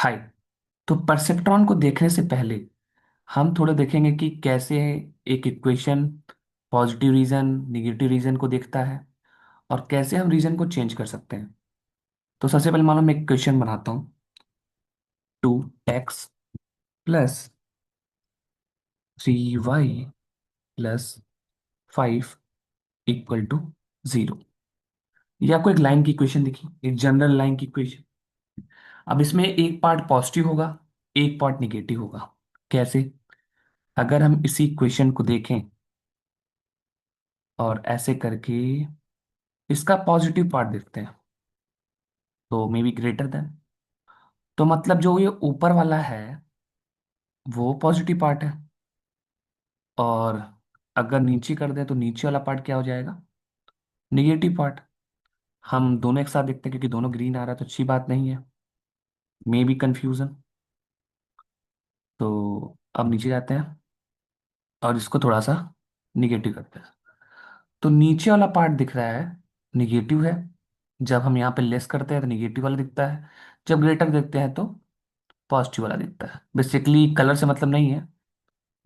हाय। तो परसेप्ट्रॉन को देखने से पहले हम थोड़ा देखेंगे कि कैसे एक equation positive region negative region को देखता है और कैसे हम रीजन को चेंज कर सकते हैं। तो सबसे पहले मान लो मैं एक इक्वेशन बनाता हूँ। 2x + 3y + 5 = 0। ये आपको एक लाइन की इक्वेशन दिखी, एक जनरल लाइन की इक्वेशन। अब इसमें एक पार्ट पॉजिटिव होगा, एक पार्ट निगेटिव होगा। कैसे? अगर हम इसी इक्वेशन को देखें और ऐसे करके इसका पॉजिटिव पार्ट देखते हैं तो मे बी ग्रेटर देन। तो मतलब जो ये ऊपर वाला है वो पॉजिटिव पार्ट है, और अगर नीचे कर दें तो नीचे वाला पार्ट क्या हो जाएगा? Negative part. हम दोनों एक साथ देखते हैं क्योंकि दोनों ग्रीन आ रहा है तो अच्छी बात नहीं है, मे बी कंफ्यूजन। तो अब नीचे जाते हैं और इसको थोड़ा सा निगेटिव करते हैं। तो नीचे वाला पार्ट दिख रहा है निगेटिव है। जब हम यहाँ पे लेस करते हैं तो निगेटिव वाला दिखता है, जब ग्रेटर देखते हैं तो पॉजिटिव वाला दिखता है। बेसिकली कलर से मतलब नहीं है,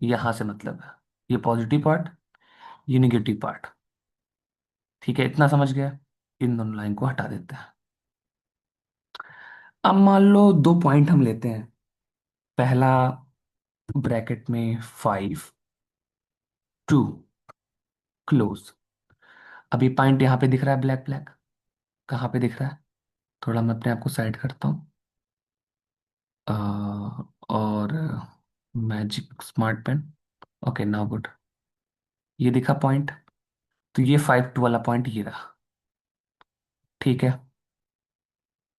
यहां से मतलब है। ये पॉजिटिव पार्ट, ये निगेटिव पार्ट। ठीक है, इतना समझ गया। इन दोनों लाइन को हटा देते हैं। अब मान लो दो पॉइंट हम लेते हैं। पहला ब्रैकेट में 5 2 क्लोज। अब ये पॉइंट यहाँ पे दिख रहा है ब्लैक ब्लैक, कहाँ पे दिख रहा है? थोड़ा मैं अपने आप को साइड करता हूँ। अ, और magic smart pen. Okay, now good. ये दिखा पॉइंट। तो ये 5 2 वाला पॉइंट ये रहा। ठीक है,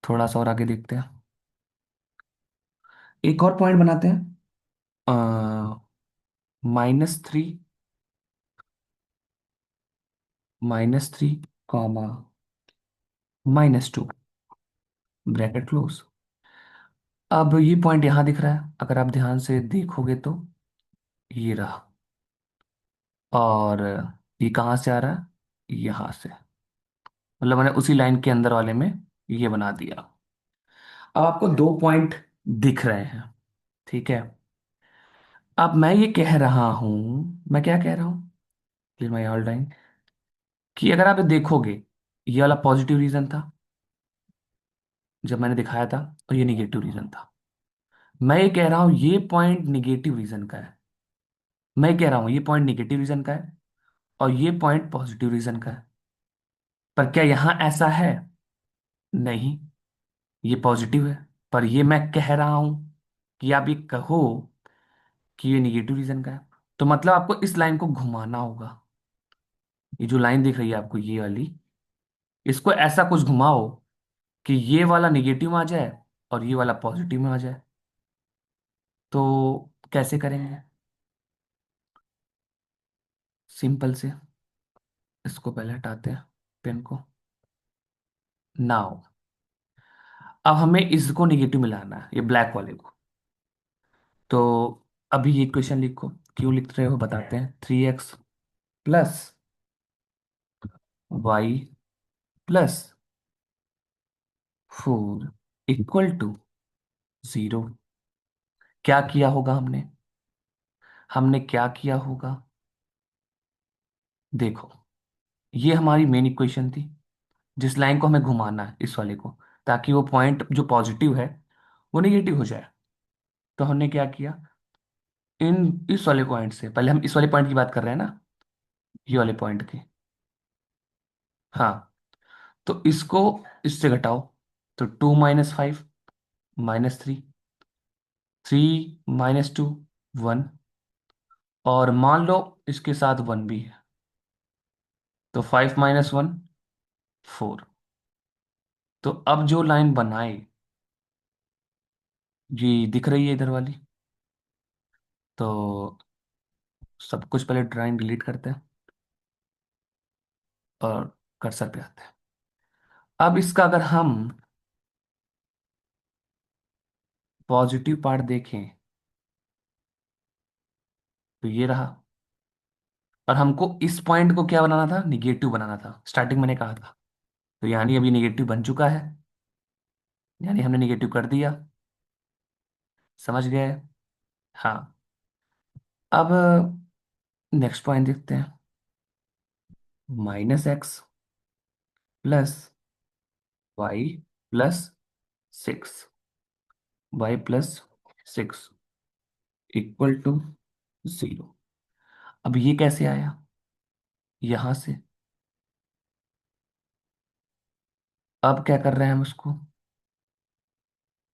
थोड़ा सा और आगे देखते हैं। एक और पॉइंट बनाते हैं। -3 -3 कॉमा -2 ब्रैकेट क्लोज। अब ये पॉइंट यहां दिख रहा है, अगर आप ध्यान से देखोगे तो ये रहा। और ये कहाँ से आ रहा है? यहां से। मतलब मैंने उसी लाइन के अंदर वाले में ये बना दिया। अब आपको दो पॉइंट दिख रहे हैं। ठीक है, अब मैं ये कह रहा हूं, मैं क्या कह रहा हूं? Clear my all time. कि अगर आप देखोगे, ये वाला पॉजिटिव रीजन था जब मैंने दिखाया था, और ये निगेटिव रीजन था। मैं ये कह रहा हूं ये पॉइंट निगेटिव रीजन का है। मैं कह रहा हूं ये पॉइंट निगेटिव रीजन का है और ये पॉइंट पॉजिटिव रीजन का है। पर क्या यहां ऐसा है? नहीं, ये पॉजिटिव है। पर ये मैं कह रहा हूं कि आप ये कहो कि ये निगेटिव रीजन का है। तो मतलब आपको इस लाइन को घुमाना होगा। ये जो लाइन दिख रही है आपको, ये वाली, इसको ऐसा कुछ घुमाओ कि ये वाला निगेटिव में आ जाए और ये वाला पॉजिटिव में आ जाए। तो कैसे करेंगे? सिंपल से इसको पहले हटाते हैं, पेन को। नाउ अब हमें इसको निगेटिव मिलाना है, ये ब्लैक वाले को। तो अभी ये इक्वेशन लिखो। क्यों लिख रहे हो बताते हैं। 3x + y + 4 = 0। क्या किया होगा हमने? हमने क्या किया होगा? देखो, ये हमारी मेन इक्वेशन थी जिस लाइन को हमें घुमाना है, इस वाले को, ताकि वो पॉइंट जो पॉजिटिव है वो निगेटिव हो जाए। तो हमने क्या किया? इन इस वाले पॉइंट से, पहले हम इस वाले पॉइंट की बात कर रहे हैं ना, ये वाले पॉइंट की। हाँ, तो इसको इससे घटाओ। तो 2 - 5 - 3, 3 - 2 1, और मान लो इसके साथ 1 भी है, तो 5 - 1 4। तो अब जो लाइन बनाए, ये दिख रही है इधर वाली। तो सब कुछ पहले ड्राइंग डिलीट करते हैं और कर्सर पे आते हैं। अब इसका अगर हम पॉजिटिव पार्ट देखें तो ये रहा। और हमको इस पॉइंट को क्या बनाना था? निगेटिव बनाना था, स्टार्टिंग मैंने कहा था। तो यानी अभी निगेटिव बन चुका है, यानी हमने निगेटिव कर दिया। समझ गए? हाँ। अब नेक्स्ट पॉइंट देखते हैं। -x + y + 6, y + 6 = 0। अब ये कैसे आया? यहां से। अब क्या कर रहे हैं हम उसको?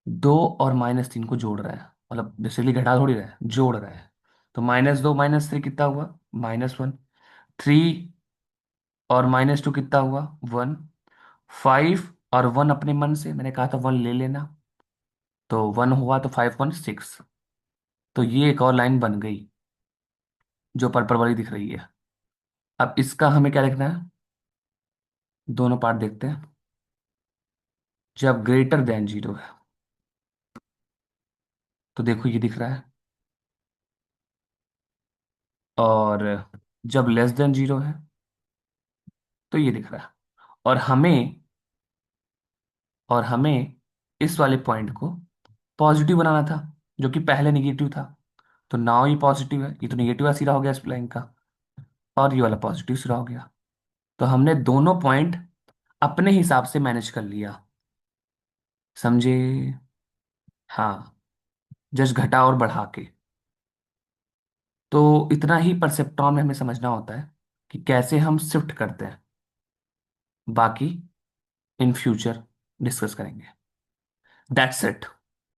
2 और -3 को जोड़ रहे हैं, मतलब बेसिकली घटा थोड़ी रहे हैं, जोड़ रहे हैं। तो -2 -3 कितना हुआ? -1। 3 और -2 कितना हुआ? 1। 5 और 1 अपने मन से मैंने कहा था 1 ले लेना, तो 1 हुआ, तो 5 × 6। तो ये एक और लाइन बन गई जो पर्पल वाली दिख रही है। अब इसका हमें क्या लिखना है? दोनों पार्ट देखते हैं। जब >0 है तो देखो ये दिख रहा है, और जब <<0 है तो ये दिख रहा है। और हमें और हमें इस वाले पॉइंट को पॉजिटिव बनाना था, जो कि पहले निगेटिव था। तो नाउ ये पॉजिटिव है, ये तो निगेटिव का सिरा हो गया इस लाइन का, और ये वाला पॉजिटिव सिरा हो गया। तो हमने दोनों पॉइंट अपने हिसाब से मैनेज कर लिया। समझे? हाँ, जस्ट घटा और बढ़ा के। तो इतना ही परसेप्ट्रॉन में हमें समझना होता है कि कैसे हम शिफ्ट करते हैं। बाकी इन फ्यूचर डिस्कस करेंगे। That's it.